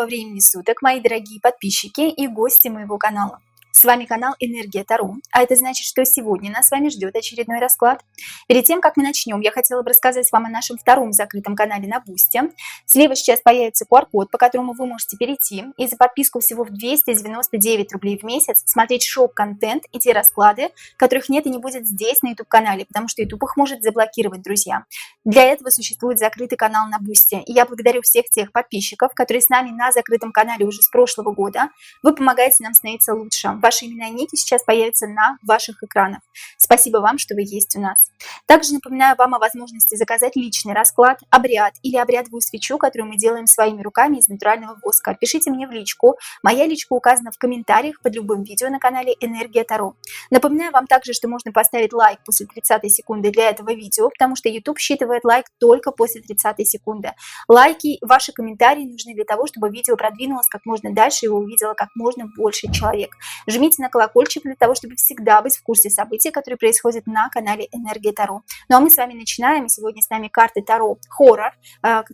Доброго времени суток, мои дорогие подписчики и гости моего канала. С вами канал Энергия Таро, а это значит, что сегодня нас с вами ждет очередной расклад. Перед тем, как мы начнем, я хотела бы рассказать вам о нашем втором закрытом канале на Бусти. Слева сейчас появится QR-код, по которому вы можете перейти и за подписку всего в 299 рублей в месяц смотреть шоу-контент и те расклады, которых нет и не будет здесь на YouTube-канале, потому что YouTube их может заблокировать, друзья. Для этого существует закрытый канал на Бусти. И я благодарю всех тех подписчиков, которые с нами на закрытом канале уже с прошлого года. Вы помогаете нам становиться лучше. Ваши имена и ники сейчас появятся на ваших экранах. Спасибо вам, что вы есть у нас. Также напоминаю вам о возможности заказать личный расклад, обряд или обрядовую свечу, которую мы делаем своими руками из натурального воска. Пишите мне в личку. Моя личка указана в комментариях под любым видео на канале Энергия Таро. Напоминаю вам также, что можно поставить лайк после 30 секунды для этого видео, потому что YouTube считывает лайк только после 30 секунды. Лайки, ваши комментарии нужны для того, чтобы видео продвинулось как можно дальше и его увидело как можно больше человек. Жмите на колокольчик для того, чтобы всегда быть в курсе событий, которые происходят на канале Энергия Таро. Ну а мы с вами начинаем. Сегодня с нами карты Таро хоррор,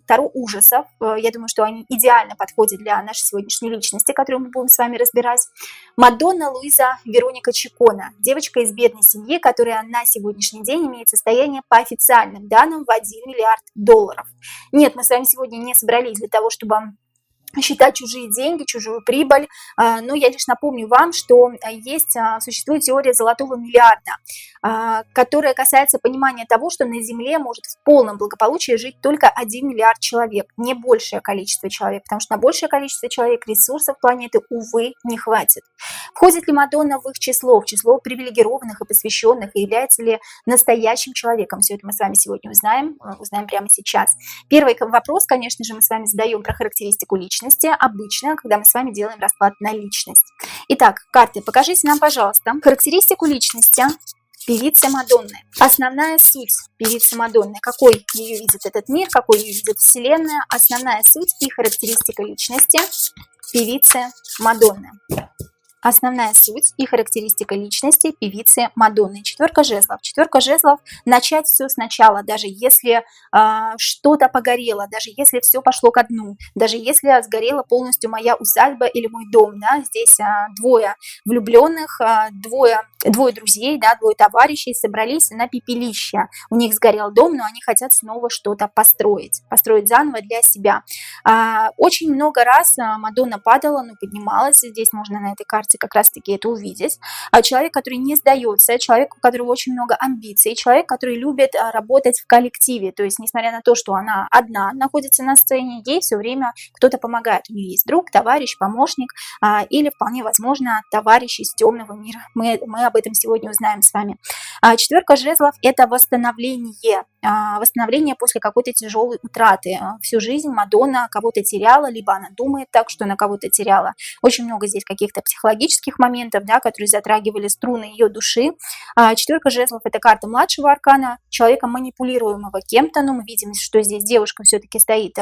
Таро ужасов. Я думаю, что они идеально подходят для нашей сегодняшней личности, которую мы будем с вами разбирать. Мадонна Луиза Вероника Чикона, девочка из бедной семьи, которая на сегодняшний день имеет состояние по официальным данным в 1 миллиард долларов. Нет, мы с вами сегодня не собрались для того, чтобы считать чужие деньги, чужую прибыль, но я лишь напомню вам, что существует теория золотого миллиарда, которая касается понимания того, что на Земле может в полном благополучии жить только 1 миллиард человек, не большее количество человек, потому что на большее количество человек ресурсов планеты, увы, не хватит. Входит ли Мадонна в их число, в число привилегированных и посвященных, и является ли настоящим человеком? Все это мы с вами сегодня узнаем прямо сейчас. Первый вопрос, конечно же, мы с вами задаем про характеристику личности. Обычно, когда мы с вами делаем расклад на личность. Итак, карты, покажите нам, пожалуйста, характеристику личности певицы Мадонны. Основная суть певицы Мадонны, какой ее видит этот мир, какой ее видит Вселенная, основная суть и характеристика личности певицы Мадонны. Основная суть и характеристика личности певицы Мадонны. Четверка жезлов. Четверка жезлов. Начать все сначала, даже если что-то погорело, даже если все пошло ко дну, даже если сгорела полностью моя усадьба или мой дом. Да? Здесь двое влюбленных, двое друзей, да, двое товарищей собрались на пепелище. У них сгорел дом, но они хотят снова что-то построить заново для себя. Очень много раз Мадонна падала, но поднималась. Здесь можно на этой карте как раз-таки это увидеть. Человек, который не сдается, человек, у которого очень много амбиций, человек, который любит работать в коллективе, то есть, несмотря на то, что она одна находится на сцене, ей все время кто-то помогает. У нее есть друг, товарищ, помощник или, вполне возможно, товарищ из темного мира. Мы об этом сегодня узнаем с вами. Четверка жезлов – это восстановление после какой-то тяжелой утраты. Всю жизнь Мадонна кого-то теряла, либо она думает так, что она кого-то теряла. Очень много здесь каких-то психологических моментов, да, которые затрагивали струны ее души. Четверка жезлов – это карта младшего аркана, человека, манипулируемого кем-то, но мы видим, что здесь девушка все-таки стоит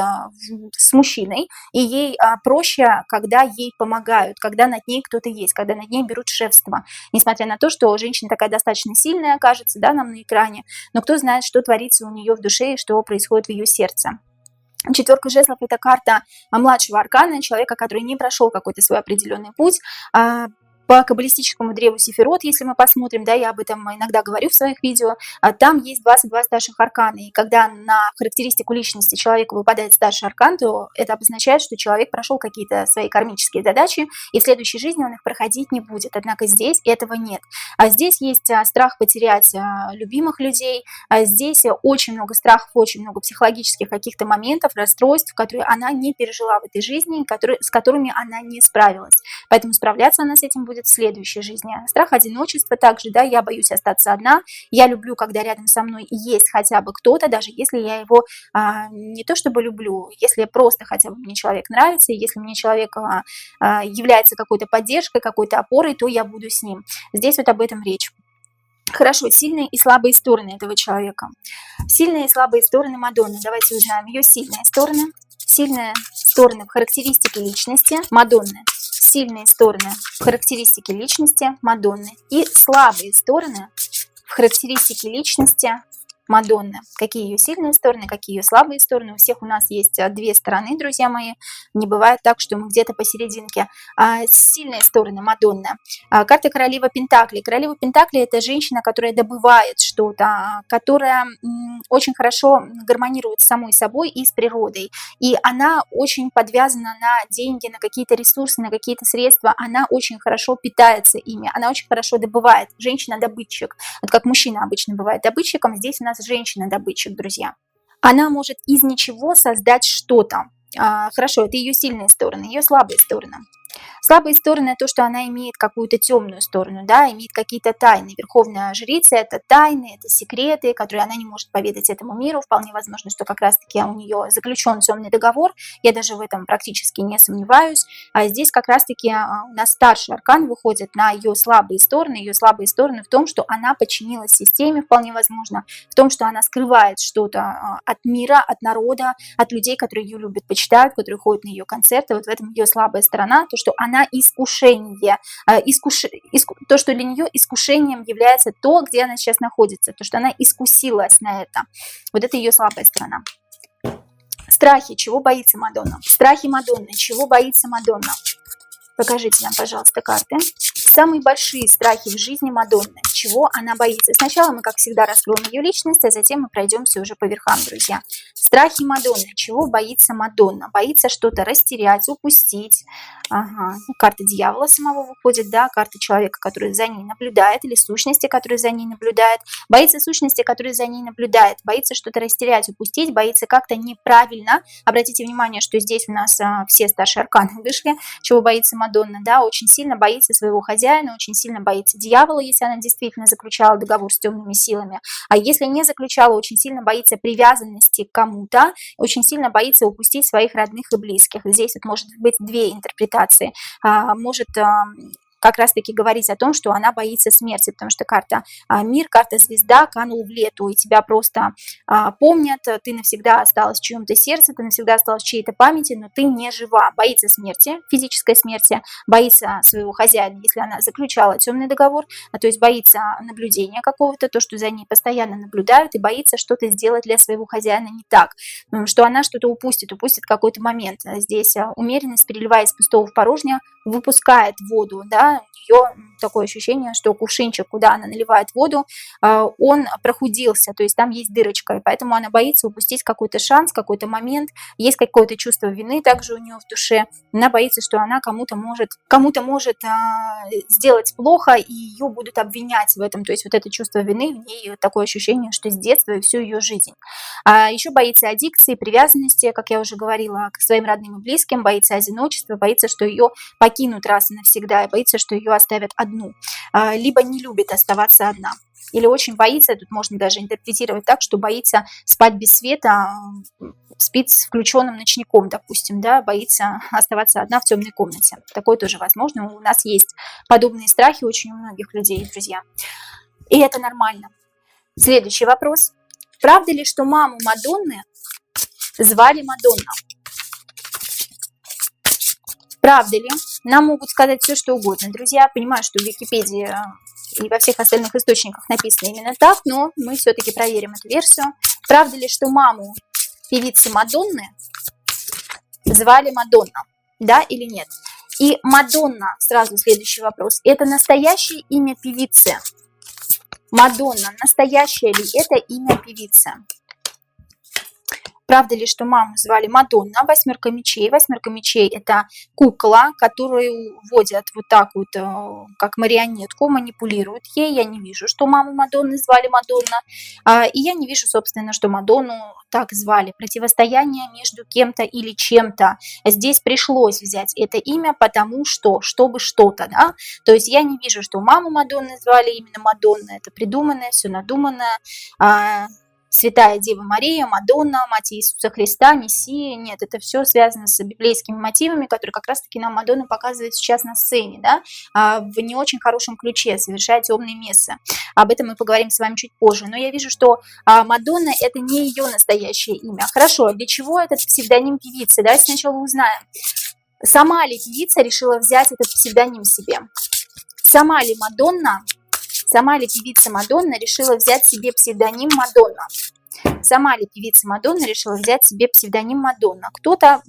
с мужчиной, и ей проще, когда ей помогают, когда над ней кто-то есть, когда над ней берут шефство. Несмотря на то, что женщина такая достаточно сильная, кажется, да, нам на экране, но кто знает, что творится у нее в душе и что происходит в ее сердце. Четверка жезлов – это карта младшего аркана, человека, который не прошел какой-то свой определенный путь. По каббалистическому древу Сефирот, если мы посмотрим, да, я об этом иногда говорю в своих видео, там есть 22 старших аркана, и когда на характеристику личности человека выпадает старший аркан, то это обозначает, что человек прошел какие-то свои кармические задачи, и в следующей жизни он их проходить не будет, однако здесь этого нет. А здесь есть страх потерять любимых людей, здесь очень много страхов, очень много психологических каких-то моментов, расстройств, которые она не пережила в этой жизни, с которыми она не справилась. Поэтому справляться она с этим будет в следующей жизни. Страх одиночества также, да, я боюсь остаться одна, я люблю, когда рядом со мной есть хотя бы кто-то, даже если я его не то чтобы люблю, если просто хотя бы мне человек нравится, если мне человек является какой-то поддержкой, какой-то опорой, то я буду с ним. Здесь вот об этом речь. Хорошо, сильные и слабые стороны этого человека. Сильные и слабые стороны Мадонны. Давайте узнаем ее сильные стороны. Сильные стороны в характеристике личности Мадонны. Сильные стороны в характеристике личности Мадонны. И слабые стороны в характеристике личности Мадонны. Какие ее сильные стороны, какие ее слабые стороны. У всех у нас есть две стороны, друзья мои. Не бывает так, что мы где-то посерединке. Сильные стороны Мадонны. Карта Королева Пентаклей. Королева Пентаклей – это женщина, которая добывает что-то, которая очень хорошо гармонирует с самой собой и с природой. И она очень подвязана на деньги, на какие-то ресурсы, на какие-то средства. Она очень хорошо питается ими, она очень хорошо добывает. Женщина-добытчик. Вот как мужчина обычно бывает добытчиком, здесь у нас женщина-добытчик, друзья. Она может из ничего создать что-то. Хорошо, это ее сильные стороны, ее слабые стороны. Слабые стороны – то, что она имеет какую-то темную сторону, да, имеет какие-то тайны. Верховная жрица – это тайны, это секреты, которые она не может поведать этому миру. Вполне возможно, что как раз-таки у нее заключен темный договор. Я даже в этом практически не сомневаюсь. А здесь как раз-таки у нас старший аркан выходит на ее слабые стороны. Ее слабые стороны в том, что она подчинилась системе, вполне возможно, в том, что она скрывает что-то от мира, от народа, от людей, которые ее любят, почитают, которые ходят на ее концерты. Вот в этом ее слабая сторона, то, что она искушение, то, что для нее искушением является то, где она сейчас находится, то, что она искусилась на это. Вот это ее слабая сторона. Страхи, чего боится Мадонна? Страхи Мадонны, чего боится Мадонна? Покажите нам, пожалуйста, карты. Самые большие страхи в жизни Мадонны. Чего она боится? Сначала мы, как всегда, раскроем ее личность, а затем мы пройдемся уже по верхам, друзья. Страхи Мадонны. Чего боится Мадонна? Боится что-то растерять, упустить. Ага. Карта дьявола самого выходит, да, карта человека, который за ней наблюдает, или сущности, который за ней наблюдает. Боится сущности, который за ней наблюдает. Боится что-то растерять, упустить, боится как-то неправильно. Обратите внимание, что здесь у нас все старшие арканы вышли. Чего боится Мадонна? Да, очень сильно боится своего хозяина, очень сильно боится дьявола, если она действительно заключала договор с темными силами. А если не заключала, очень сильно боится привязанности к кому-то, очень сильно боится упустить своих родных и близких. Здесь вот может быть две интерпретации. Может как раз-таки говорить о том, что она боится смерти, потому что карта мир, карта звезда канул в лету, и тебя просто помнят, ты навсегда осталась в чьем-то сердце, ты навсегда осталась в чьей-то памяти, но ты не жива. Боится смерти, физической смерти, боится своего хозяина, если она заключала темный договор, то есть боится наблюдения какого-то, то, что за ней постоянно наблюдают, и боится что-то сделать для своего хозяина не так, что она что-то упустит какой-то момент. Здесь умеренность, переливая из пустого в порожнее, выпускает воду, да, у нее такое ощущение, что кувшинчик, куда она наливает воду, он прохудился, то есть там есть дырочка, и поэтому она боится упустить какой-то шанс, какой-то момент, есть какое-то чувство вины также у нее в душе, она боится, что она кому-то может сделать плохо, и ее будут обвинять в этом, то есть вот это чувство вины, в ней такое ощущение, что с детства и всю ее жизнь. Еще боится аддикции, привязанности, как я уже говорила, к своим родным и близким, боится одиночества, боится, что ее покинут раз и навсегда, и боится, что ее оставят одну, либо не любит оставаться одна. Или очень боится, тут можно даже интерпретировать так, что боится спать без света, спит с включенным ночником, допустим, да, боится оставаться одна в темной комнате. Такое тоже возможно. У нас есть подобные страхи очень у многих людей, друзья. И это нормально. Следующий вопрос. Правда ли, что маму Мадонны звали Мадонна? Правда ли? Нам могут сказать все, что угодно. Друзья, понимаю, что в Википедии и во всех остальных источниках написано именно так, но мы все-таки проверим эту версию. Правда ли, что маму певицы Мадонны звали Мадонна? Да или нет? И Мадонна, сразу следующий вопрос, это настоящее имя певицы? Мадонна, настоящее ли это имя певицы? Правда ли, что маму звали Мадонна? Восьмерка мечей. Восьмерка мечей – это кукла, которую вводят вот так вот, как марионетку, манипулируют ей. Я не вижу, что маму Мадонны звали Мадонна. И я не вижу, собственно, что Мадонну так звали. Противостояние между кем-то или чем-то. Здесь пришлось взять это имя, потому что, чтобы что-то, да? То есть я не вижу, что маму Мадонны звали именно Мадонна. Это придуманное, все надуманное. Святая Дева Мария, Мадонна, Мать Иисуса Христа, Мессия. Нет, это все связано с библейскими мотивами, которые как раз-таки нам Мадонна показывает сейчас на сцене, да, в не очень хорошем ключе, совершая темные мессы. Об этом мы поговорим с вами чуть позже. Но я вижу, что Мадонна – это не ее настоящее имя. Хорошо, для чего этот псевдоним певицы? Давайте сначала узнаем. Сама ли певица решила взять этот псевдоним себе? Сама ли Мадонна Сама ли певица Мадонна решила взять себе псевдоним Мадонна? Сама ли певица Мадонна решила взять себе псевдоним Мадонна? Кто-то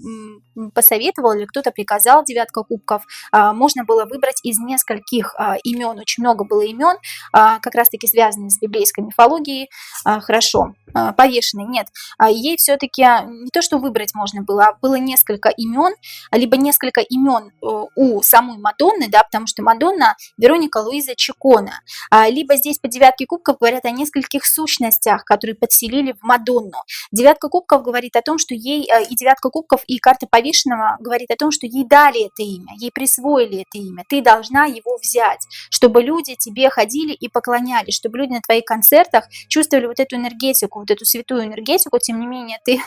посоветовал или кто-то приказал, девятка кубков. Можно было выбрать из нескольких имен, очень много было имен, как раз-таки связанных с библейской мифологией. Хорошо, повешенной, нет. Ей все-таки не то, что выбрать можно было, а было несколько имен, либо несколько имен у самой Мадонны, да, потому что Мадонна Вероника Луиза Чикона. Либо здесь по девятке кубков говорят о нескольких сущностях, которые подселили в Мадонну. Девятка кубков говорит о том, что ей, и девятка кубков, и карта повешенного говорит о том, что ей дали это имя, ей присвоили это имя. Ты должна его взять, чтобы люди тебе ходили и поклонялись, чтобы люди на твоих концертах чувствовали вот эту энергетику, вот эту святую энергетику. Тем не менее, ты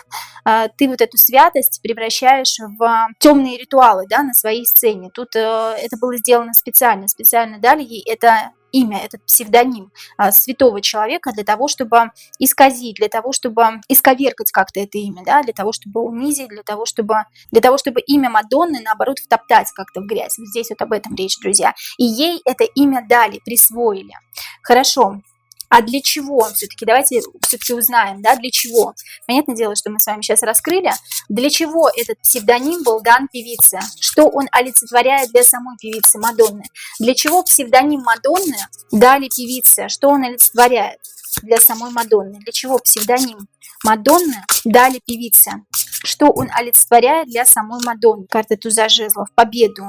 вот эту святость превращаешь в темные ритуалы, да, на своей сцене. Тут это было сделано специально дали ей это имя, этот псевдоним святого человека для того, чтобы исказить, для того, чтобы исковеркать как-то это имя, да, для того, чтобы унизить, для того, чтобы имя Мадонны, наоборот, втоптать как-то в грязь. Вот здесь вот об этом речь, друзья. И ей это имя дали, присвоили. Хорошо. А для чего? Давайте все-таки узнаем, да, для чего. Понятное дело, что мы с вами сейчас раскрыли. Для чего этот псевдоним был дан певице? Что он олицетворяет для самой певицы Мадонны? Для чего псевдоним Мадонны дали певице? Что он олицетворяет для самой Мадонны? Для чего псевдоним Мадонны дали певице? Что он олицетворяет для самой Мадонны? Карта туза жезлов. Победу.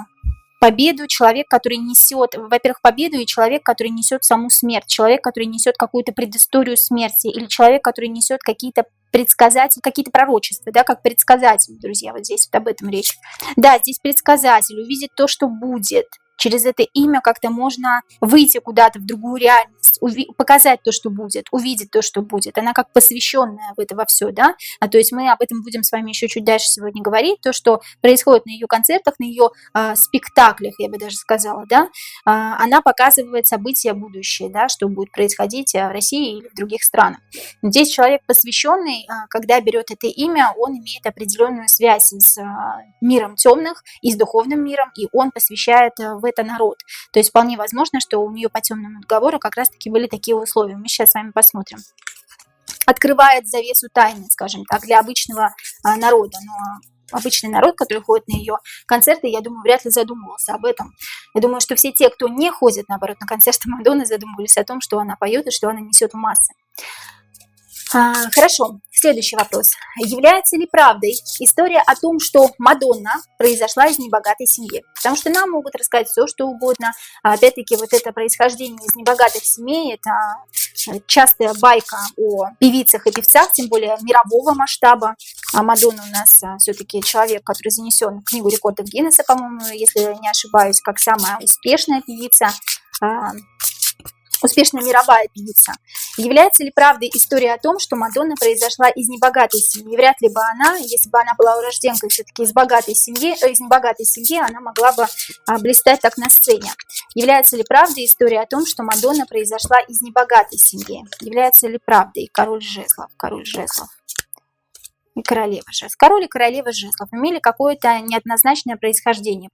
Победу, человек, который несет, во-первых, победу, и человек, который несет саму смерть, человек, который несет какую-то предысторию смерти, или человек, который несет какие-то предсказатели, какие-то пророчества, да, как предсказатель, друзья, вот здесь вот об этом речь. Да, здесь предсказатель увидит то, что будет. Через это имя как-то можно выйти куда-то в другую реальность, показать то, что будет, увидеть то, что будет. Она как посвященная в это во все, да. То есть мы об этом будем с вами еще чуть дальше сегодня говорить. То, что происходит на ее концертах, на ее спектаклях, я бы даже сказала, да. Она показывает события будущее, да, что будет происходить в России или в других странах. Здесь человек посвященный, когда берет это имя, он имеет определенную связь с миром темных и с духовным миром, и он посвящает в это народ. То есть вполне возможно, что у нее по темному договору как раз-таки были такие условия. Мы сейчас с вами посмотрим. Открывает завесу тайны, скажем так, для обычного народа. Но обычный народ, который ходит на ее концерты, я думаю, вряд ли задумывался об этом. Я думаю, что все те, кто не ходит, наоборот, на концерты Мадонны, задумывались о том, что она поет и что она несет в массы. Хорошо, следующий вопрос. Является ли правдой история о том, что Мадонна произошла из небогатой семьи? Потому что нам могут рассказать все, что угодно. Опять-таки, вот это происхождение из небогатых семей, это частая байка о певицах и певцах, тем более мирового масштаба. А Мадонна у нас все-таки человек, который занесен в книгу рекордов Гиннесса, по-моему, если не ошибаюсь, как самая успешная певица, успешная мировая певица. Является ли правдой история о том, что Мадонна произошла из небогатой семьи? Вряд ли бы она, если бы она была урожденкой все-таки из небогатой семьи, она могла бы блистать так на сцене. Является ли правдой история о том, что Мадонна произошла из небогатой семьи? Является ли правдой? Король жезлов и королева жезлов. Король и королева жезлов имели какое-то неоднозначное происхождение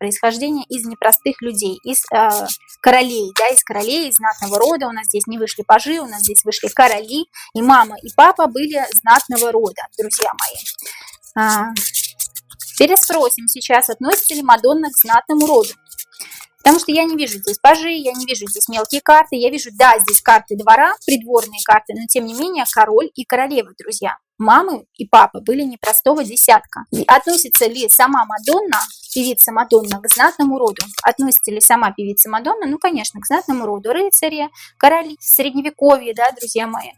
из непростых людей, из королей, да, из королей, из знатного рода. У нас здесь не вышли пажи, у нас здесь вышли короли, и мама, и папа были знатного рода, друзья мои. Переспросим сейчас, относится ли Мадонна к знатному роду. Потому что я не вижу здесь пажи, я не вижу здесь мелкие карты, я вижу, да, здесь карты двора, придворные карты, но тем не менее король и королева, друзья. Мамы и папа были непростого десятка. И относится ли сама Мадонна, певица Мадонна, к знатному роду? Относится ли сама певица Мадонна? Ну, конечно, к знатному роду. Рыцари, короли, средневековье, да, друзья мои.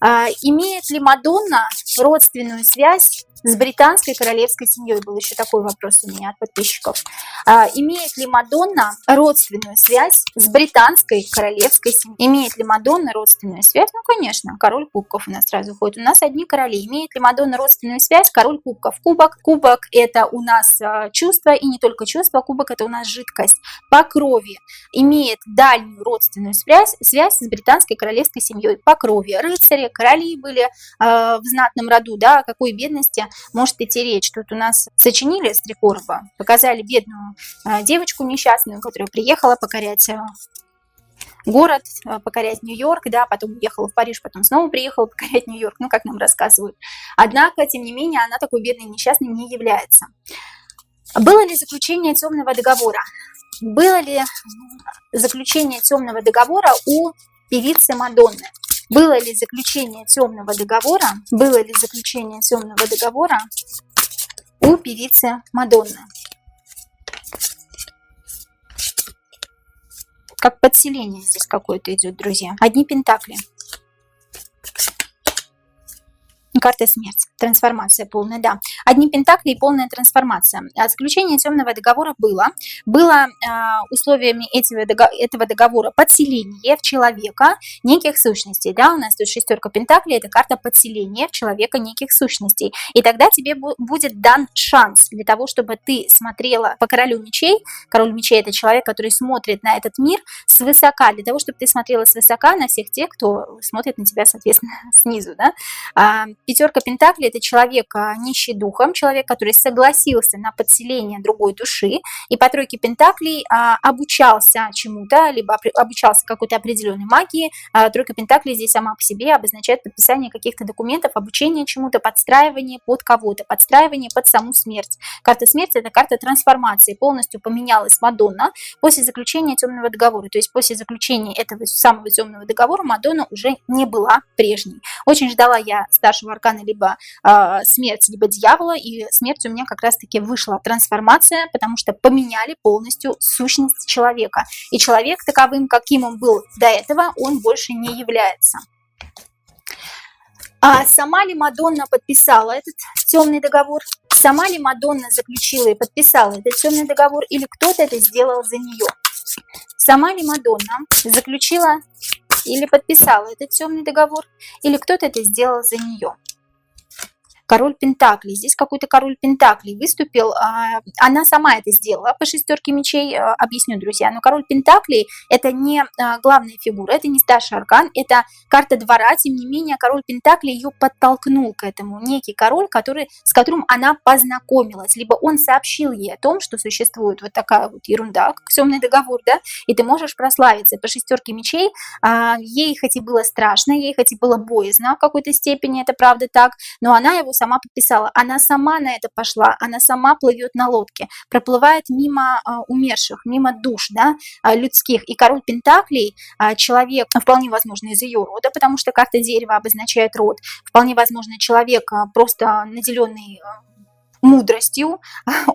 Имеет ли Мадонна родственную связь с британской королевской семьей? Был еще такой вопрос у меня от подписчиков. Имеет ли Мадонна родственную связь с британской королевской семьей? Имеет ли Мадонна родственную связь? Ну, конечно, король кубков у нас сразу ходит. У нас одни короли. Имеет ли Мадонна родственную связь? Король кубков. Кубок это у нас чувство, и не только чувство. Кубок это у нас жидкость по крови. Имеет дальнюю родственную связь с британской королевской семьей по крови. Рыцари, короли были в знатном роду, да, о какой бедности может идти речь. Тут у нас сочинили с 3 короба, показали бедную девочку несчастную, которая приехала покорять город, покорять Нью-Йорк, да, потом уехала в Париж, потом снова приехала покорять Нью-Йорк, ну, как нам рассказывают. Однако, тем не менее, она такой бедной и несчастной не является. Было ли заключение темного договора? Было ли заключение темного договора у певицы Мадонны? Было ли заключение темного договора? Было ли заключение темного договора у певицы Мадонны? Как подселение здесь какое-то идет, друзья. Одни пентакли. Карта смерти. Трансформация полная, да. Одни пентакли и полная трансформация. Заключение темного договора было условиями этого договора подселение в человека неких сущностей. Да? У нас тут шестерка пентаклей, это карта подселения в человека неких сущностей. И тогда тебе будет дан шанс для того, чтобы ты смотрела по королю мечей. Король мечей – это человек, который смотрит на этот мир свысока, для того, чтобы ты смотрела свысока на всех тех, кто смотрит на тебя, соответственно, снизу. Да? Пятерка пентаклей – это человек нищий духом, человек, который согласился на подселение другой души, и по тройке пентаклей обучался чему-то, либо обучался какой-то определенной магии. Тройка пентаклей здесь сама по себе обозначает подписание каких-то документов, обучение чему-то, подстраивание под кого-то, подстраивание под саму смерть. Карта смерти – это карта трансформации. Полностью поменялась Мадонна после заключения темного договора. То есть после заключения этого самого темного договора Мадонна уже не была прежней. Очень ждала я старшего аркана либо смерть, либо дьявола, и смерть у меня как раз-таки вышла трансформация, потому что поменяли полностью сущность человека. И человек таковым, каким он был до этого, он больше не является. А сама ли Мадонна подписала этот темный договор? Сама ли Мадонна заключила и подписала этот темный договор, или кто-то это сделал за нее? Сама ли Мадонна заключила или подписала этот темный договор, или кто-то это сделал за нее? Король Пентаклей. Здесь какой-то король Пентаклей выступил. Она сама это сделала по шестерке мечей. Объясню, друзья. Но король Пентаклей – это не главная фигура, это не старший аркан, это карта двора. Тем не менее, король Пентаклей ее подтолкнул к этому. Некий король, с которым она познакомилась. Либо он сообщил ей о том, что существует вот такая вот ерунда, как темный договор, да, и ты можешь прославиться. По шестерке мечей ей хоть и было страшно, ей хоть и было боязно в какой-то степени, это правда так, но она его сама подписала, она сама на это пошла, она сама плывет на лодке, проплывает мимо умерших, мимо душ, да, людских. И король Пентаклей, человек, вполне возможно, из ее рода, потому что карта дерева обозначает род, вполне возможно, человек, просто наделенный мудростью,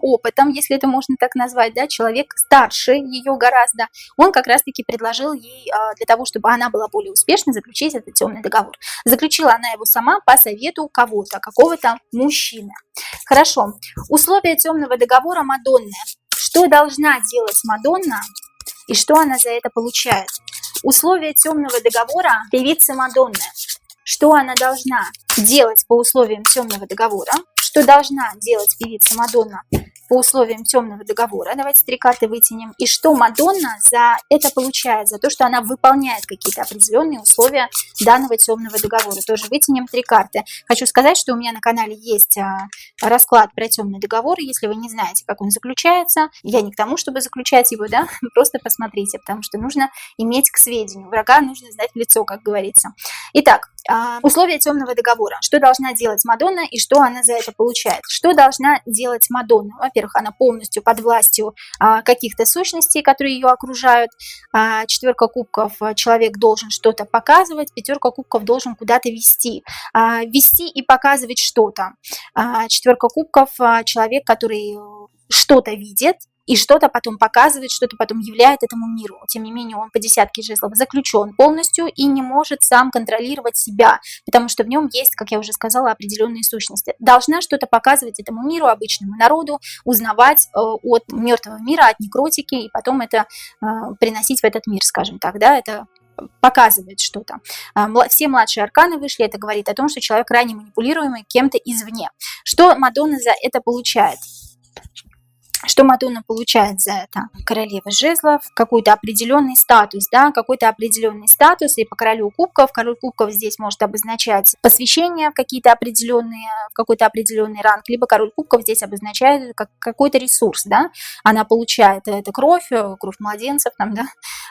опытом, если это можно так назвать, да, человек старше ее гораздо, он как раз-таки предложил ей для того, чтобы она была более успешной, заключить этот темный договор. Заключила она его сама по совету кого-то, какого-то мужчины. Хорошо. Условия темного договора Мадонны. Что должна делать Мадонна и что она за это получает? Условия темного договора певицы Мадонны. Что она должна делать по условиям темного договора? Что должна делать певица Мадонна по условиям темного договора? Давайте 3 карты вытянем. И что Мадонна за это получает? За то, что она выполняет какие-то определенные условия данного темного договора. Тоже вытянем 3 карты. Хочу сказать, что у меня на канале есть расклад про темный договор. Если вы не знаете, как он заключается, я не к тому, чтобы заключать его, да, просто посмотрите, потому что нужно иметь к сведению. Врага нужно знать в лицо, как говорится. Итак, условия темного договора. Что должна делать Мадонна и что она за это получает? Что должна делать Мадонна? Во-первых, она полностью под властью каких-то сущностей, которые ее окружают. 4 кубков, человек должен что-то показывать, 5 кубков должен куда-то вести. Вести и показывать что-то. 4 кубков, человек, который что-то видит, и что-то потом показывает, что-то потом являет этому миру. Тем не менее, он по 10 жезлов заключен полностью и не может сам контролировать себя, потому что в нем есть, как я уже сказала, определенные сущности. Должна что-то показывать этому миру, обычному народу, узнавать от мертвого мира, от некротики, и потом это приносить в этот мир, скажем так, да, это показывает что-то. Все младшие арканы вышли, это говорит о том, что человек крайне манипулируемый кем-то извне. Что Мадонна за это получает? Что Мадонна получает за это? Королева жезлов, какой-то определенный статус, да, какой-то определенный статус, и по королю кубков, король кубков здесь может обозначать посвящение в какие-то определенные, в какой-то определенный ранг, либо король кубков здесь обозначает как какой-то ресурс, да, она получает это кровь младенцев, там, да,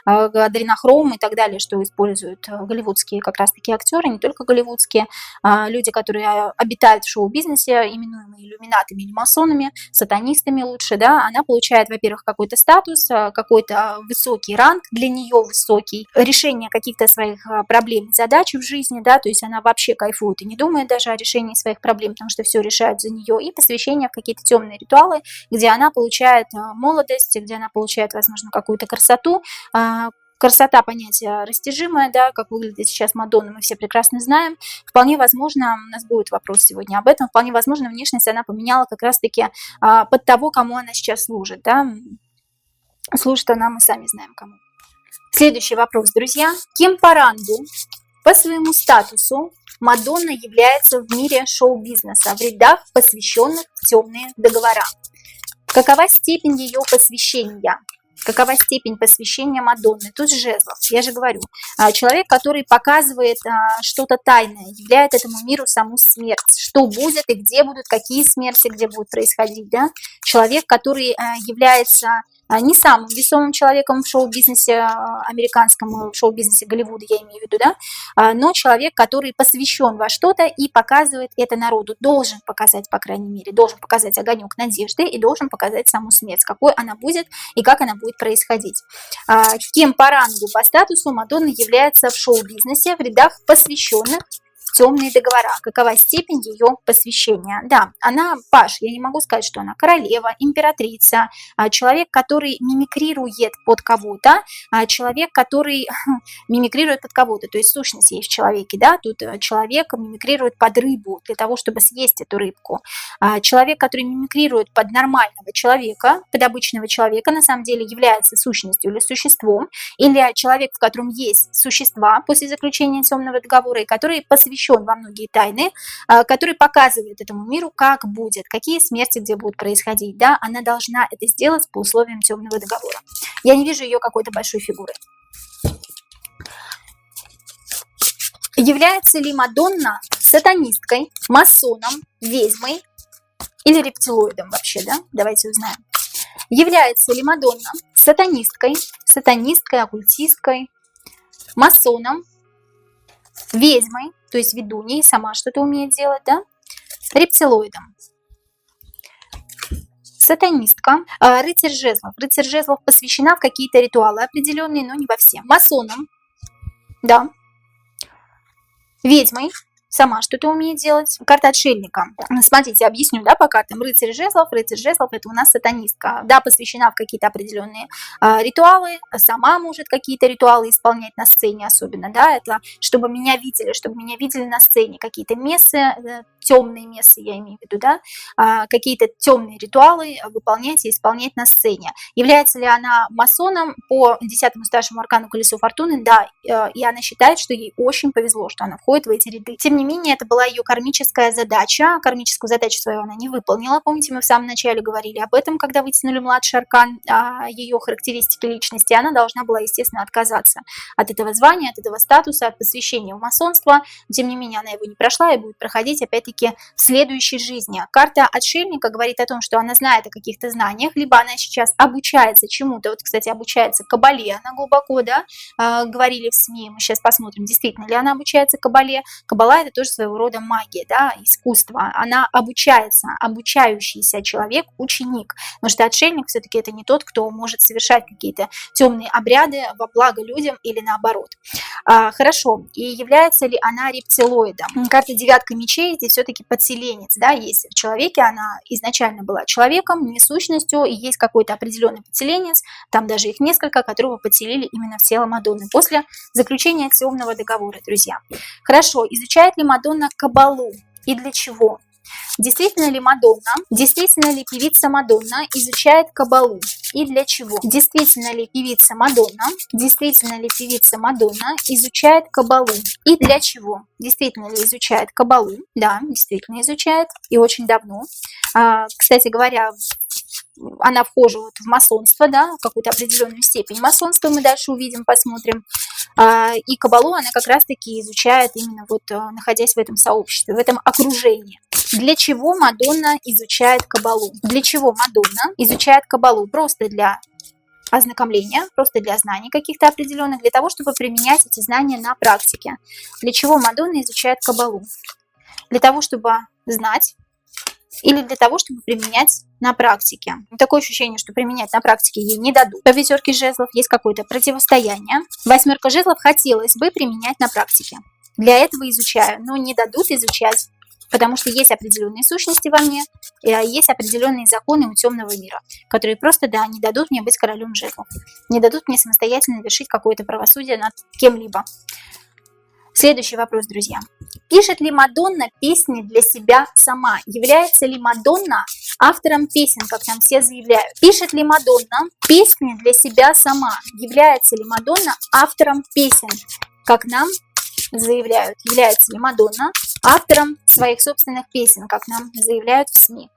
адренохром и так далее, что используют голливудские как раз-таки актеры, не только голливудские, люди, которые обитают в шоу-бизнесе, именуемые иллюминатами или масонами, сатанистами лучше, да, она получает, во-первых, какой-то статус, какой-то высокий ранг, для нее высокий, решение каких-то своих проблем, задач в жизни, да, то есть она вообще кайфует и не думает даже о решении своих проблем, потому что все решают за нее, и посвящение в какие-то темные ритуалы, где она получает молодость, где она получает, возможно, какую-то красоту. Красота — понятие растяжимое, да, как выглядит сейчас Мадонна, мы все прекрасно знаем. Вполне возможно, у нас будет вопрос сегодня об этом, вполне возможно, внешность она поменяла как раз-таки под того, кому она сейчас служит, да. Служит она, мы сами знаем кому. Следующий вопрос, друзья. Кем по рангу, по своему статусу Мадонна является в мире шоу-бизнеса, в рядах, посвященных в темные договора? Какова степень ее посвящения? Какова степень посвящения Мадонны? Тут жезлов, я же говорю. Человек, который показывает что-то тайное, являет этому миру саму смерть. Что будет и где будут, какие смерти, где будут происходить. Да? Человек, который является не самым весомым человеком в шоу-бизнесе американском, в шоу-бизнесе Голливуда, я имею в виду, да, но человек, который посвящен во что-то и показывает это народу, должен показать, по крайней мере, должен показать огонек надежды и должен показать саму смерть, какой она будет и как она будет происходить. Кем по рангу, по статусу Мадонна является в шоу-бизнесе в рядах посвященных темные договора. Какова степень ее посвящения? Да, она паш, я не могу сказать, что она королева, императрица, человек, который мимикрирует под кого-то, человек, который мимикрирует под кого-то, то есть сущность есть в человеке, да, тут человек мимикрирует под рыбу для того, чтобы съесть эту рыбку. Человек, который мимикрирует под нормального человека, под обычного человека, на самом деле является сущностью или существом, или человек, в котором есть существа после заключения темного договора, и который посвящен во многие тайны, который показывает этому миру, как будет, какие смерти где будут происходить. Да? Она должна это сделать по условиям темного договора. Я не вижу ее какой-то большой фигурой. Является ли Мадонна сатанисткой, масоном, ведьмой или рептилоидом вообще? Да? Давайте узнаем. Является ли Мадонна сатанисткой, оккультисткой, масоном, ведьмой, то есть ведуньей, сама что-то умеет делать, да? Рептилоидом. Сатанистка. Рыцарь жезлов. Рыцарь жезлов посвящена в какие-то ритуалы определенные, но не во все. Масоном, да. Ведьмой. Сама что-то умеет делать. Карта отшельника. Смотрите, объясню, да, по картам. Рыцарь жезлов это у нас сатанистка. Да, посвящена в какие-то определенные ритуалы. Сама может какие-то ритуалы исполнять на сцене особенно, да. Это чтобы меня видели на сцене. Какие-то мессы, темные мессы, я имею в виду, да. Какие-то темные ритуалы выполнять и исполнять на сцене. Является ли она масоном по 10-му старшему аркану колесу фортуны? Да, и она считает, что ей очень повезло, что она входит в эти ряды. Тем не менее, это была ее кармическая задача. Кармическую задачу свою она не выполнила. Помните, мы в самом начале говорили об этом, когда вытянули младший аркан, ее характеристики личности. Она должна была, естественно, отказаться от этого звания, от этого статуса, от посвящения в масонство. Тем не менее, она его не прошла и будет проходить, опять-таки, в следующей жизни. Карта отшельника говорит о том, что она знает о каких-то знаниях, либо она сейчас обучается чему-то. Вот, кстати, обучается кабале. Она глубоко, да, говорили в СМИ. Мы сейчас посмотрим, действительно ли она обучается кабале. Кабала — это тоже своего рода магия, да, искусство. Она обучается, обучающийся человек, ученик. Потому что отшельник все-таки это не тот, кто может совершать какие-то темные обряды во благо людям или наоборот. Хорошо. И является ли она рептилоидом? Карта девятка мечей здесь все-таки подселенец, да, есть в человеке. Она изначально была человеком, не сущностью, и есть какой-то определенный подселенец, там даже их несколько, которого подселили именно в тело Мадонны после заключения темного договора, друзья. Хорошо. Изучает ли Мадонна кабалу и для чего? Действительно ли певица Мадонна изучает кабалу и для чего? Действительно ли певица Мадонна изучает кабалу и для чего? Действительно ли изучает кабалу? Да, действительно изучает и очень давно. Кстати говоря, она вхожа вот в масонство, да, в какую-то определенную степень масонства, мы дальше увидим, посмотрим. И каббалу она как раз-таки изучает именно вот находясь в этом сообществе, в этом окружении. Для чего Мадонна изучает каббалу? Для чего Мадонна изучает каббалу? Просто для ознакомления, просто для знаний каких-то определенных, для того, чтобы применять эти знания на практике. Для чего Мадонна изучает каббалу? Для того, чтобы знать или для того, чтобы применять на практике. Такое ощущение, что применять на практике ей не дадут. По пятерке жезлов есть какое-то противостояние. Восьмерка жезлов хотелось бы применять на практике. Для этого изучаю, но не дадут изучать, потому что есть определенные сущности во мне, и есть определенные законы у темного мира, которые просто, да, не дадут мне быть королем жезлов, не дадут мне самостоятельно вершить какое-то правосудие над кем-либо. Следующий вопрос, друзья. Пишет ли Мадонна песни для себя сама? Является ли Мадонна автором песен, как нам все заявляют? Пишет ли Мадонна песни для себя сама? Является ли Мадонна автором песен, как нам заявляют? Является ли Мадонна автором своих собственных песен, как нам заявляют в СМИ?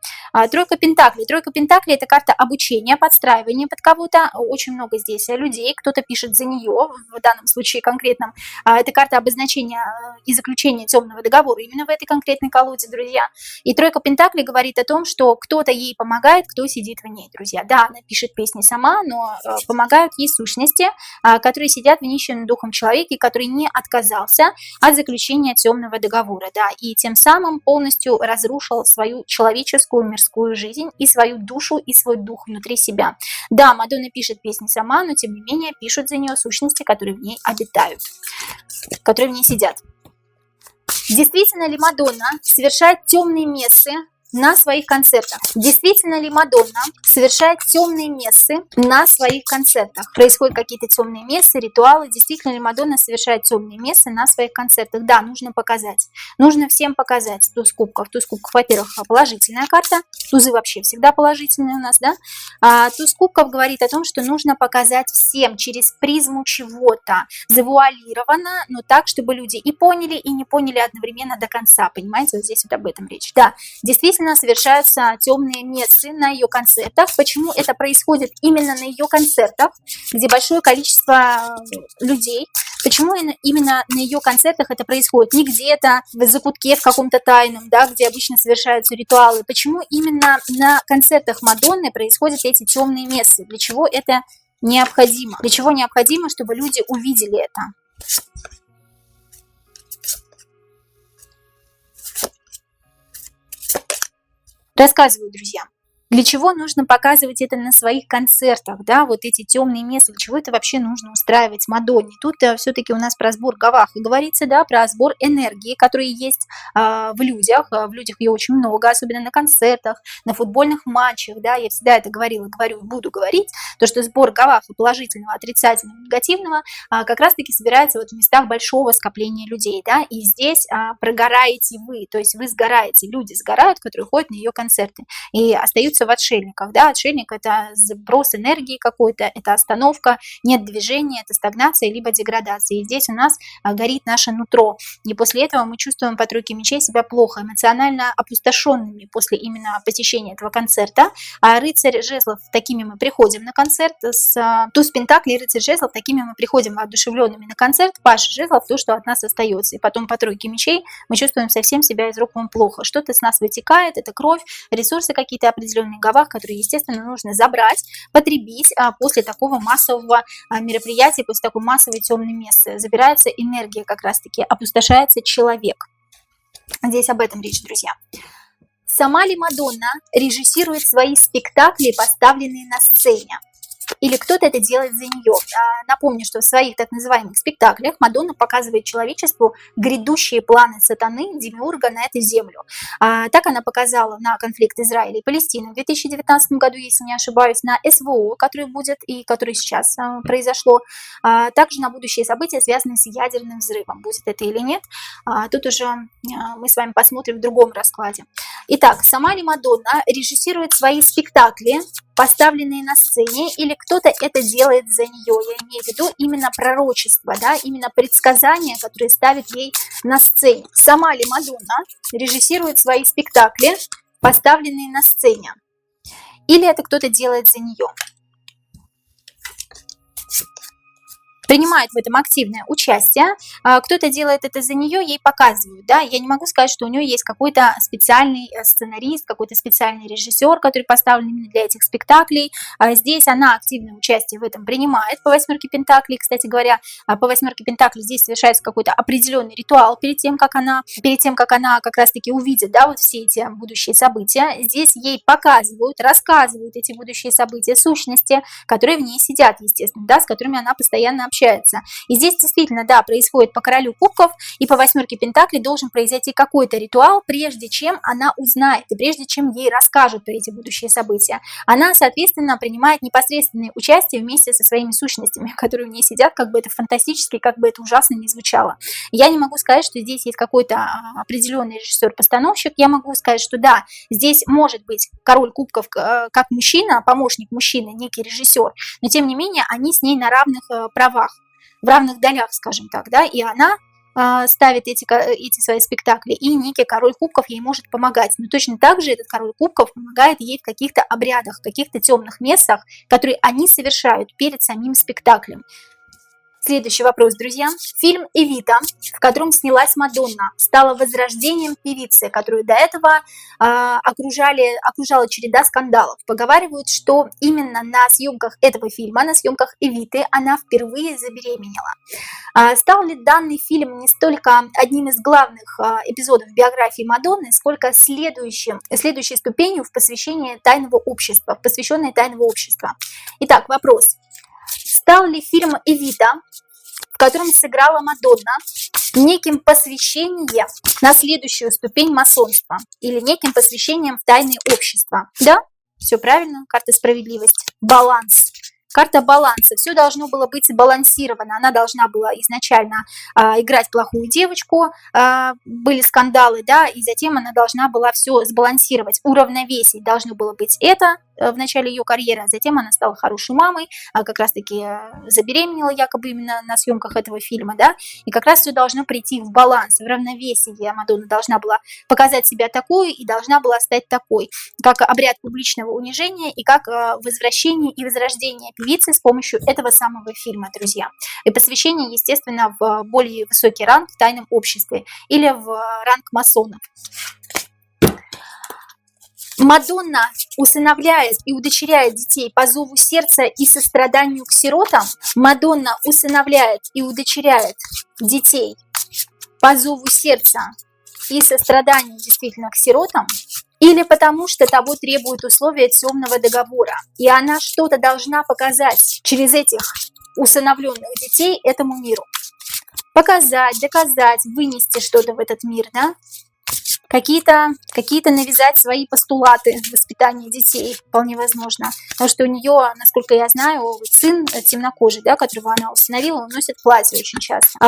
Тройка пентаклей. Тройка пентаклей – это карта обучения, подстраивания под кого-то. Очень много здесь людей, кто-то пишет за нее, в данном случае конкретном. Это карта обозначения и заключения темного договора именно в этой конкретной колоде, друзья. И тройка пентаклей говорит о том, что кто-то ей помогает, кто сидит в ней, друзья. Да, она пишет песни сама, но помогают ей сущности, которые сидят в нищем духом человеке, который не отказался от заключения темного договора, да, и тем самым полностью разрушил свою человеческую мирскую жизнь и свою душу, и свой дух внутри себя. Да, Мадонна пишет песни сама, но тем не менее пишут за нее сущности, которые в ней обитают, которые в ней сидят. Действительно ли Мадонна совершает темные мессы на своих концертах? Действительно ли Мадонна совершает темные мессы на своих концертах? Происходят какие-то темные мессы, ритуалы. Действительно ли Мадонна совершает темные мессы на своих концертах? Да, нужно показать. Нужно всем показать туз кубков. Туз кубков, во-первых, положительная карта. Тузы вообще всегда положительные у нас, да? Туз кубков говорит о том, что нужно показать всем через призму чего-то. Завуалировано, но так, чтобы люди и поняли, и не поняли одновременно до конца. Понимаете, вот здесь вот об этом речь. Да, действительно совершаются темные мессы на ее концертах. Почему это происходит именно на ее концертах, где большое количество людей? Почему именно на ее концертах это происходит? Не где-то в закутке в каком-то тайном, да, где обычно совершаются ритуалы. Почему именно на концертах Мадонны происходят эти темные мессы? Для чего это необходимо? Для чего необходимо, чтобы люди увидели это? Рассказываю, друзья. Для чего нужно показывать это на своих концертах, да, вот эти темные места, для чего это вообще нужно устраивать Мадонне? Тут все-таки у нас про сбор гавахи говорится, да, про сбор энергии, которые есть в людях ее очень много, особенно на концертах, на футбольных матчах, да, я всегда это говорила, говорю, буду говорить, то, что сбор гавахи положительного, отрицательного, негативного как раз-таки собирается вот в местах большого скопления людей, да, и здесь прогораете вы, то есть вы сгораете, люди сгорают, которые ходят на ее концерты, и остаются в отшельниках, да, отшельник – это сброс энергии какой-то, это остановка, нет движения, это стагнация, либо деградация, и здесь у нас горит наше нутро, и после этого мы чувствуем по тройке мечей себя плохо, эмоционально опустошенными после именно посещения этого концерта, а рыцарь жезлов, такими мы приходим на концерт, туз пентаклей, рыцарь жезлов, такими мы приходим воодушевленными на концерт, паш жезлов, то, что от нас остается, и потом по тройке мечей мы чувствуем совсем себя из рук вон плохо, что-то с нас вытекает, это кровь, ресурсы какие-то определенные гавах, которые, естественно, нужно забрать, потребить после такого массового мероприятия, после такой массовой темной мессы. Забирается энергия как раз-таки, опустошается человек. Здесь об этом речь, друзья. Сама ли Мадонна режиссирует свои спектакли, поставленные на сцене? Или кто-то это делает за нее. Напомню, что в своих так называемых спектаклях Мадонна показывает человечеству грядущие планы сатаны, демиурга на эту землю. Так она показала на конфликт Израиля и Палестины в 2019 году, если не ошибаюсь, на СВО, который будет и который сейчас произошло. Также на будущие события, связанные с ядерным взрывом. Будет это или нет, тут уже мы с вами посмотрим в другом раскладе. Итак, сама ли Мадонна режиссирует свои спектакли, поставленные на сцене, или кто-то это делает за нее? Я имею в виду именно пророчество, да, именно предсказания, которые ставят ей на сцене. Сама ли Мадонна режиссирует свои спектакли, поставленные на сцене? или это кто-то делает за нее. Принимает в этом активное участие, кто-то делает это за нее, ей показывают, да, я не могу сказать, что у нее есть какой-то специальный сценарист, какой-то специальный режиссер, который поставлен именно для этих спектаклей, здесь она активное участие в этом принимает по восьмерке пентаклей, кстати говоря, по восьмерке пентаклей здесь совершается какой-то определенный ритуал перед тем, как она как раз-таки увидит, да, вот все эти будущие события, здесь ей показывают, рассказывают эти будущие события, сущности, которые в ней сидят, естественно, да, с которыми она постоянно общается. И здесь действительно, да, происходит по королю кубков и по восьмерке пентаклей должен произойти какой-то ритуал, прежде чем она узнает и прежде чем ей расскажут про эти будущие события. Она, соответственно, принимает непосредственное участие вместе со своими сущностями, которые в ней сидят, как бы это фантастически, как бы это ужасно не звучало. Я не могу сказать, что здесь есть какой-то определенный режиссер-постановщик, я могу сказать, что да, здесь может быть король кубков как мужчина, помощник мужчины, некий режиссер, но тем не менее они с ней на равных правах, в равных долях, скажем так, да, и она ставит эти свои спектакли, и некий король кубков ей может помогать. Но точно так же этот король кубков помогает ей в каких-то обрядах, в каких-то темных местах, которые они совершают перед самим спектаклем. Следующий вопрос, друзья. Фильм «Эвита», в котором снялась Мадонна, стала возрождением певицы, которую до этого окружала череда скандалов. Поговаривают, что именно на съемках этого фильма, на съемках «Эвиты» она впервые забеременела. Стал ли данный фильм не столько одним из главных эпизодов биографии Мадонны, сколько следующей ступенью в посвящении тайного общества, посвященной тайного общества? Итак, вопрос. Стал ли фильм «Эвита», в котором сыграла Мадонна, неким посвящением на следующую ступень масонства или неким посвящением в тайные общества? Да, все правильно, карта справедливость, баланс. Карта баланса. Все должно было быть сбалансировано. Она должна была изначально играть плохую девочку, были скандалы, да, и затем она должна была все сбалансировать, уравновесить. Должно было быть это в начале ее карьеры, а затем она стала хорошей мамой, как раз-таки забеременела якобы именно на съемках этого фильма, да, и как раз все должно прийти в баланс, в равновесие. Мадонна должна была показать себя такой и должна была стать такой, как обряд публичного унижения и как возвращение и возрождение певицы с помощью этого самого фильма, друзья. И посвящение, естественно, в более высокий ранг в тайном обществе или в ранг масонов. Мадонна усыновляет и удочеряет детей по зову сердца и состраданию к сиротам. Мадонна усыновляет и удочеряет детей по зову сердца и состраданию действительно к сиротам. Или потому что того требуют условия темного договора. И она что-то должна показать через этих усыновленных детей этому миру. Показать, доказать, вынести что-то в этот мир, да? Какие-то навязать свои постулаты в воспитании детей, вполне возможно. Потому что у нее, насколько я знаю, сын темнокожий, да, которого она усыновила, он носит платье очень часто.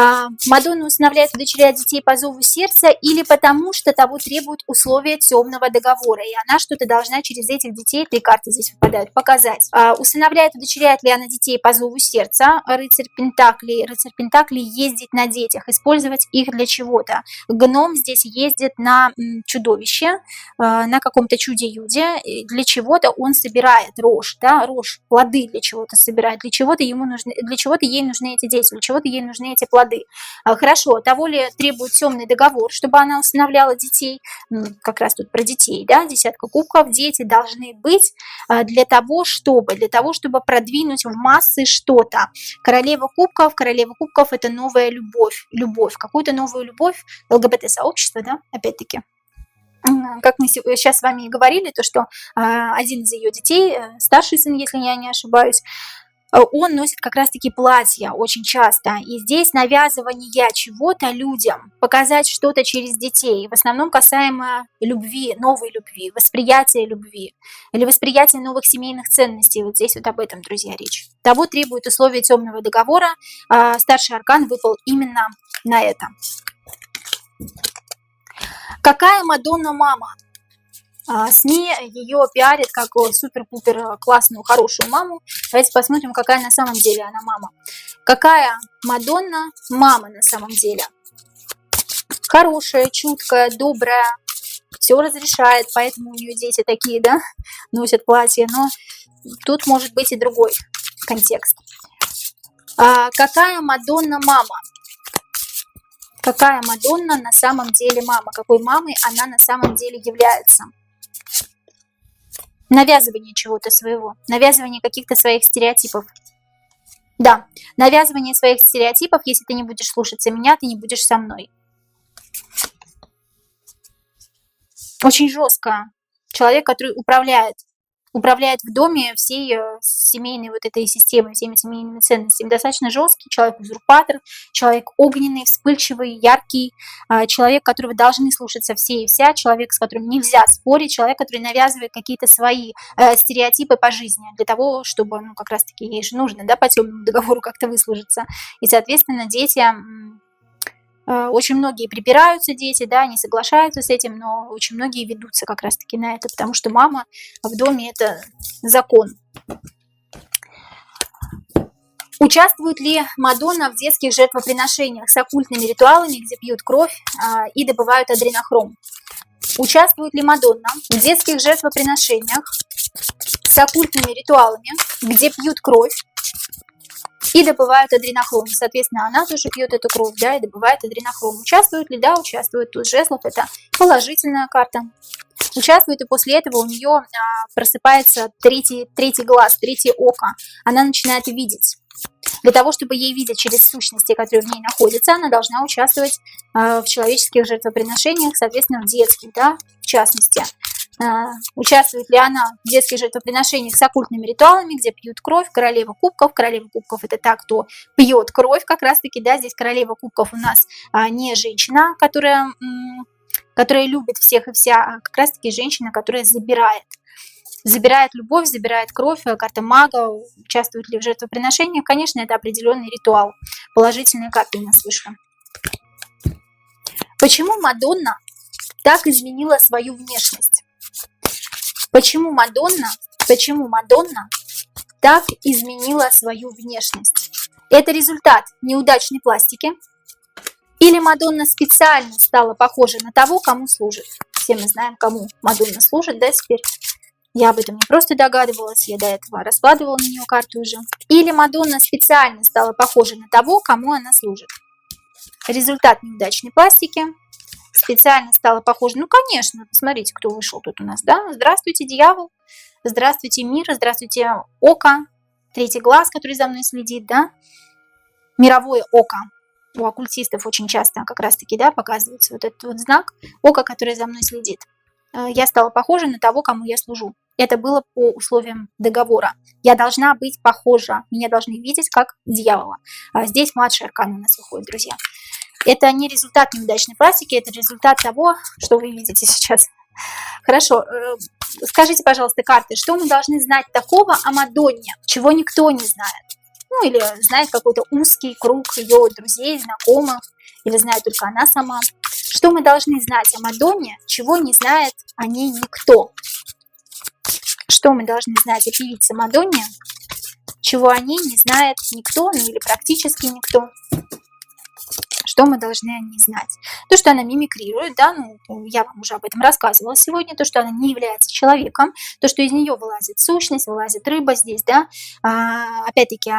Мадонна усыновляет, удочеряет детей по зову сердца или потому что того требуют условия темного договора. И она что-то должна через этих детей, 3 карты здесь выпадают, показать. Усыновляет, удочеряет ли она детей по зову сердца? Рыцарь Пентаклей ездить на детях, использовать их для чего-то. Гном здесь ездит на чудовище, на каком-то чуде-юде, для чего-то он собирает рожь, да, рожь, плоды для чего-то собирает, для чего-то ей нужны эти дети, для чего-то ей нужны эти плоды. Хорошо, того ли требует темный договор, чтобы она усыновляла детей, как раз тут про детей, да, 10 кубков, дети должны быть для того, чтобы продвинуть в массы что-то. Королева кубков это новая любовь, какую-то новую любовь, ЛГБТ-сообщество, да, опять-таки. Как мы сейчас с вами и говорили, то что один из ее детей, старший сын, если я не ошибаюсь, он носит как раз-таки платья очень часто. И здесь навязывание чего-то людям, показать что-то через детей, в основном касаемо любви, новой любви, восприятия любви или восприятия новых семейных ценностей. Вот здесь вот об этом, друзья, речь. Того требует условия темного договора. Старший аркан выпал именно на это. Какая Мадонна мама? СМИ ее пиарят как супер-пупер классную, хорошую маму. Давайте посмотрим, какая на самом деле она мама. Какая Мадонна мама на самом деле? Хорошая, чуткая, добрая, все разрешает, поэтому у нее дети такие, да, носят платья, но тут может быть и другой контекст. Какая Мадонна мама? Какая Мадонна на самом деле мама? Какой мамой она на самом деле является? Навязывание чего-то своего, навязывание каких-то своих стереотипов. Да, навязывание своих стереотипов, если ты не будешь слушаться меня, ты не будешь со мной. Очень жестко. Человек, который управляет в доме всей семейной вот этой системой, всеми семейными ценностями. Достаточно жесткий человек-узурпатор, человек огненный, вспыльчивый, яркий, человек, которого должны слушаться все и вся, человек, с которым нельзя спорить, человек, который навязывает какие-то свои стереотипы по жизни для того, чтобы, ну, как раз-таки ей же нужно, да, по темному договору как-то выслужиться. И, соответственно, дети... Очень многие припираются, дети, да, не соглашаются с этим, но очень многие ведутся как раз-таки на это, потому что мама в доме – это закон. Участвует ли Мадонна в детских жертвоприношениях с оккультными ритуалами, где пьют кровь и добывают адренохром? Участвует ли Мадонна в детских жертвоприношениях с оккультными ритуалами, где пьют кровь и добывают адренохром? Соответственно, она тоже пьет эту кровь, да, и добывает адренохром. Участвует ли? Да, участвует. Туз жезлов – это положительная карта. Участвует, и после этого у нее просыпается третий глаз, третье око. Она начинает видеть. Для того, чтобы ей видеть через сущности, которые в ней находятся, она должна участвовать в человеческих жертвоприношениях, соответственно, в детских, да, в частности. Участвует ли она в детских жертвоприношениях с оккультными ритуалами, где пьют кровь? Королева кубков. Королева кубков – это та, кто пьет кровь, как раз-таки, да, здесь королева кубков у нас не женщина, которая любит всех и вся, а как раз-таки женщина, которая забирает любовь, забирает кровь. Карта мага. Участвует ли в жертвоприношениях? Конечно, это определенный ритуал. Положительные карты у нас вышли. Почему Мадонна так изменила свою внешность? Почему Мадонна так изменила свою внешность? Это результат неудачной пластики? Или Мадонна специально стала похожа на того, кому служит? Все мы знаем, кому Мадонна служит, да, теперь? Я об этом не просто догадывалась, я до этого раскладывала на нее карту уже. Или Мадонна специально стала похожа на того, кому она служит? Результат неудачной пластики. Специально стала похожа. Ну, конечно, посмотрите, кто вышел тут у нас, да? Здравствуйте, дьявол. Здравствуйте, мир. Здравствуйте, око. Третий глаз, который за мной следит, да? Мировое око. У оккультистов очень часто как раз-таки, да, показывается вот этот вот знак ока, который за мной следит. Я стала похожа на того, кому я служу. Это было по условиям договора. Я должна быть похожа. Меня должны видеть как дьявола. Здесь младший аркан у нас выходит, друзья. Это не результат неудачной практики, это результат того, что вы видите сейчас. Хорошо, скажите, пожалуйста, карты, что мы должны знать такого о Мадонне, чего никто не знает? Ну, или знает какой-то узкий круг ее друзей, знакомых, или знает только она сама. Что мы должны знать о Мадонне, чего не знает о ней никто? Что мы должны знать о певице Мадонне, чего о ней не знает никто, ну или практически никто? Что мы должны о ней знать? То, что она мимикрирует, да, ну, я вам уже об этом рассказывала сегодня, то, что она не является человеком, то, что из нее вылазит сущность, вылазит рыба здесь, да, опять-таки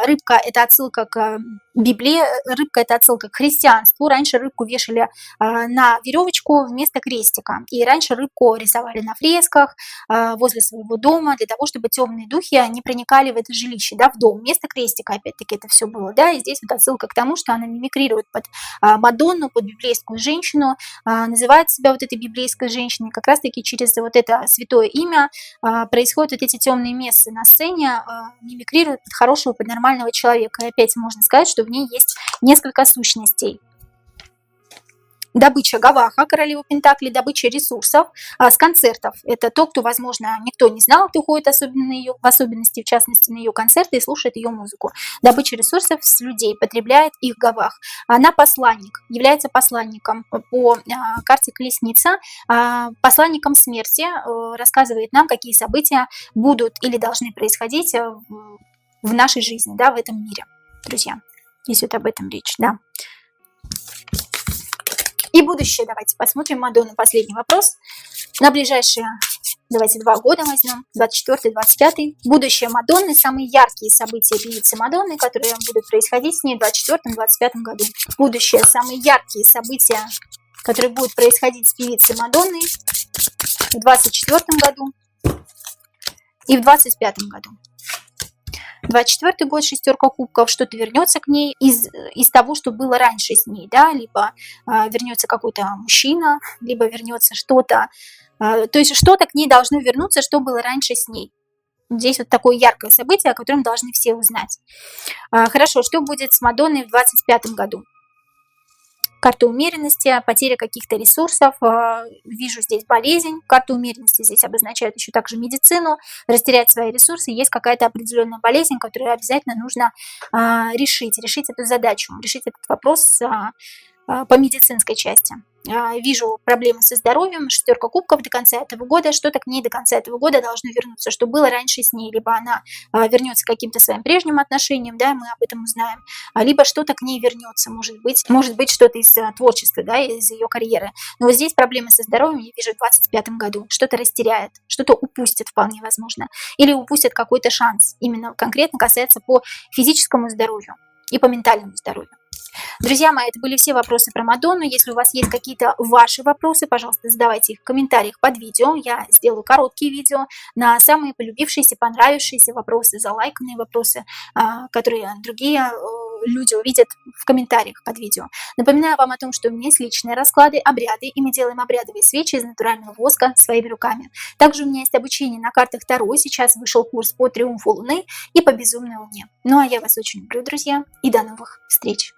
рыбка – это отсылка к Библии, рыбка – это отсылка к христианству. Раньше рыбку вешали на веревочку вместо крестика, и раньше рыбку рисовали на фресках возле своего дома для того, чтобы темные духи не проникали в это жилище, да, в дом. Вместо крестика, опять-таки, это все было, да, и здесь вот отсылка к тому, что она мимикрирует под Мадонну, под библейскую женщину, называет себя вот этой библейской женщиной, как раз-таки через вот это святое имя происходят вот эти темные мессы на сцене, мимикрируют под хорошего, под нормального человека. И опять можно сказать, что в ней есть несколько сущностей. Добыча Гаваха, королева Пентаклей, добыча ресурсов с концертов. Это то, кто, возможно, никто не знал, кто ходит особенно на ее, в особенности, в частности, на ее концерты и слушает ее музыку. Добыча ресурсов с людей, потребляет их Гавах. Она посланник, является посланником по карте Колесница, посланником смерти, рассказывает нам, какие события будут или должны происходить в нашей жизни, да, в этом мире, друзья. Здесь вот об этом речь, да. И И будущее давайте посмотрим. Мадонна, последний вопрос. На ближайшие, давайте 2 года возьмем, 24-25. Будущее Мадонны, самые яркие события певицы Мадонны, которые будут происходить с ней в 24-25 году. Будущее, самые яркие события, которые будут происходить с певицей Мадонной в 24 году и в 25 году. 24 год, 6 кубков, что-то вернется к ней из того, что было раньше с ней, да, либо вернется какой-то мужчина, либо вернется что-то, то есть что-то к ней должно вернуться, что было раньше с ней. Здесь вот такое яркое событие, о котором должны все узнать. Хорошо, что будет с Мадонной в 25 году? Карта умеренности, потеря каких-то ресурсов, вижу здесь болезнь. Карта умеренности здесь обозначает еще также медицину, растерять свои ресурсы, есть какая-то определенная болезнь, которую обязательно нужно решить эту задачу, решить этот вопрос по медицинской части. Вижу проблемы со здоровьем, 4 кубков до конца этого года, что-то к ней до конца этого года должно вернуться, что было раньше с ней, либо она вернется к каким-то своим прежним отношениям, да, мы об этом узнаем, либо что-то к ней вернется, может быть что-то из творчества, да, из ее карьеры. Но вот здесь проблемы со здоровьем я вижу в 25 году, что-то растеряет, что-то упустит вполне возможно, или упустит какой-то шанс, именно конкретно касается по физическому здоровью и по ментальному здоровью. Друзья мои, это были все вопросы про Мадонну. Если у вас есть какие-то ваши вопросы, пожалуйста, задавайте их в комментариях под видео. Я сделаю короткие видео на самые полюбившиеся, понравившиеся вопросы, залайканные вопросы, которые другие люди увидят в комментариях под видео. Напоминаю вам о том, что у меня есть личные расклады, обряды, и мы делаем обрядовые свечи из натурального воска своими руками. Также у меня есть обучение на картах Таро. Сейчас вышел курс по Триумфу Луны и по Безумной Луне. Ну а я вас очень люблю, друзья, и до новых встреч!